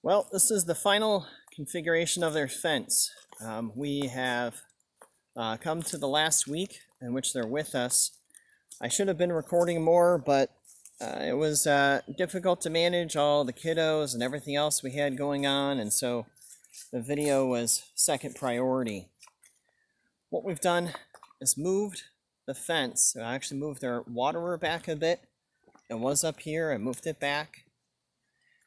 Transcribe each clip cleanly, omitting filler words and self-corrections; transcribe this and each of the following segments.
Well, this is the final configuration of their fence. We have come to the last week in which they're with us. I should have been recording more, but it was difficult to manage all the kiddos and everything else we had going on, and so the video was second priority. What we've done is moved the fence. I actually moved their waterer back a bit. It was up here, I moved it back.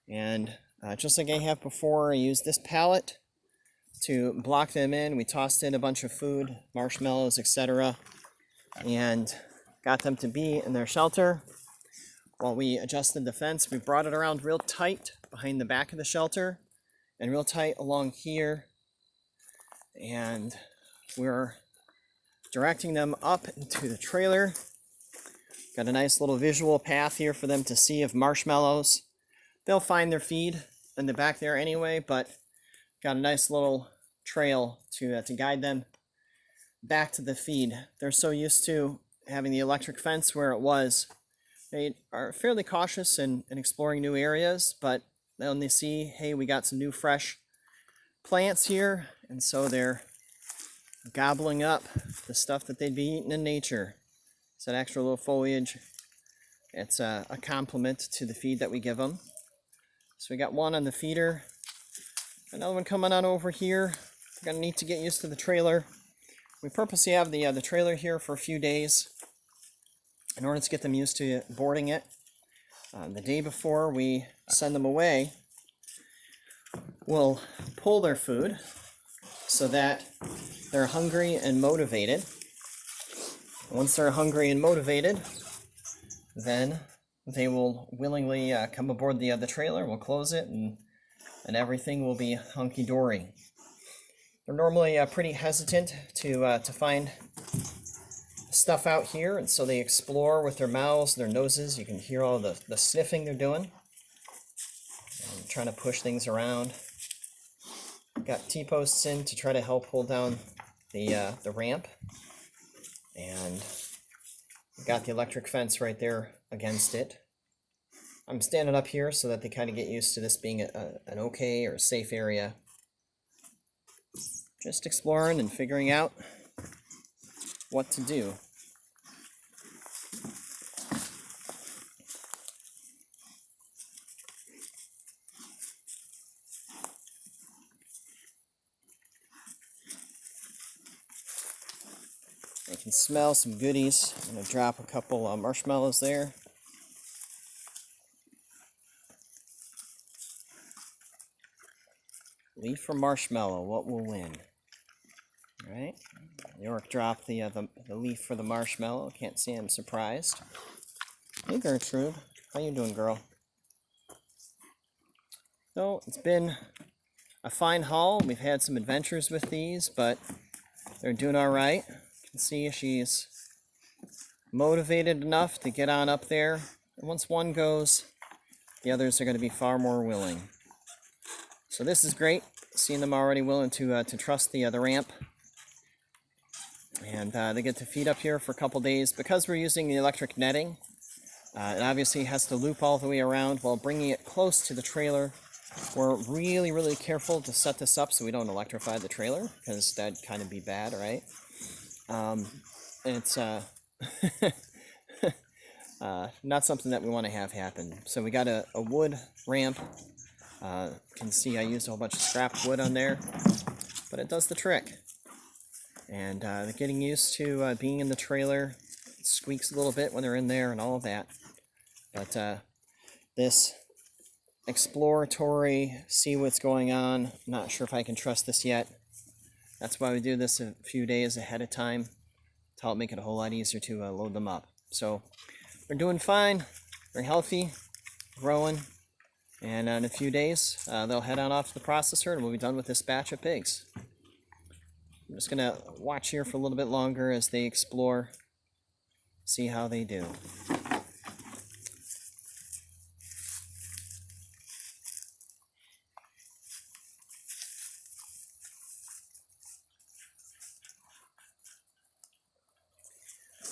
And just like I have before, I used this pallet to block them in. We tossed in a bunch of food, marshmallows, etc., and got them to be in their shelter. While we adjusted the fence, we brought it around real tight behind the back of the shelter and real tight along here. And we're directing them up into the trailer. Got a nice little visual path here for them to see of marshmallows. They'll find their feed in the back there anyway, but got a nice little trail to guide them back to the feed. They're so used to having the electric fence where it was. They are fairly cautious in exploring new areas, but when they see, hey, we got some new fresh plants here, and so they're gobbling up the stuff that they'd be eating in nature. It's that extra little foliage. It's a complement to the feed that we give them. So we got one on the feeder, another one coming on over here. We're gonna need to get used to the trailer. We purposely have the trailer here for a few days in order to get them used to boarding it. The day before we send them away, we'll pull their food so that they're hungry and motivated. Once they're hungry and motivated, then they will willingly come aboard the trailer. We'll close it, and everything will be hunky-dory. They're normally pretty hesitant to find stuff out here, and so they explore with their mouths, their noses. You can hear all the sniffing they're doing. And trying to push things around. Got T-posts in to try to help hold down the ramp. And got the electric fence right there against it. I'm standing up here so that they kind of get used to this being an okay or safe area. Just exploring and figuring out what to do. I can smell some goodies. I'm going to drop a couple marshmallows there. Leaf for marshmallow, what will win? Alright, York dropped the leaf for the marshmallow. Can't say I'm surprised. Hey Gertrude, how you doing, girl? So, it's been a fine haul. We've had some adventures with these, but they're doing alright. You can see she's motivated enough to get on up there. And once one goes, the others are going to be far more willing. So this is great, seeing them already willing to trust the ramp. And they get to feed up here for a couple days. Because we're using the electric netting, it obviously has to loop all the way around while bringing it close to the trailer. We're really, really careful to set this up so we don't electrify the trailer, because that'd kind of be bad, right? It's not something that we want to have happen. So we got a wood ramp. You can see I used a whole bunch of scrap wood on there, but it does the trick. And they're getting used to being in the trailer. It squeaks a little bit when they're in there and all of that. But this exploratory, see what's going on, not sure if I can trust this yet. That's why we do this a few days ahead of time to help make it a whole lot easier to load them up. So they're doing fine, they're healthy, growing. And in a few days, they'll head on off to the processor and we'll be done with this batch of pigs. I'm just going to watch here for a little bit longer as they explore, see how they do.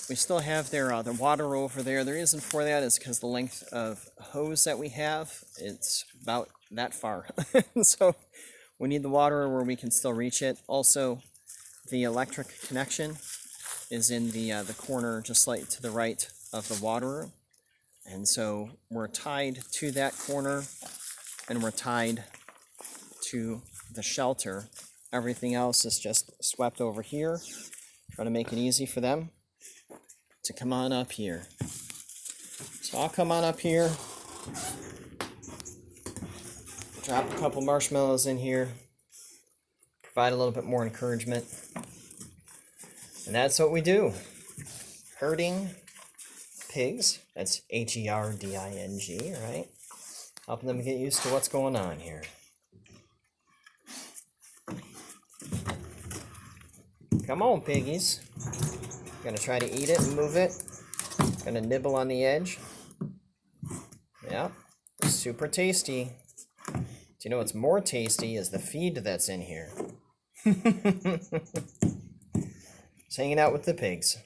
We still have their water over there. The reason for that is because the length of hose that we have, it's about that far. So we need the water where we can still reach it. Also, the electric connection is in the corner just like to the right of the water. And so we're tied to that corner, and we're tied to the shelter. Everything else is just swept over here. Try to make it easy for them to come on up here. So I'll come on up here, drop a couple marshmallows in here, provide a little bit more encouragement. And that's what we do. Herding pigs. That's Herding, right? Helping them get used to what's going on here. Come on, piggies. Gonna try to eat it and move it. Gonna nibble on the edge. Yeah, super tasty. Do you know what's more tasty is the feed that's in here. Just hanging out with the pigs.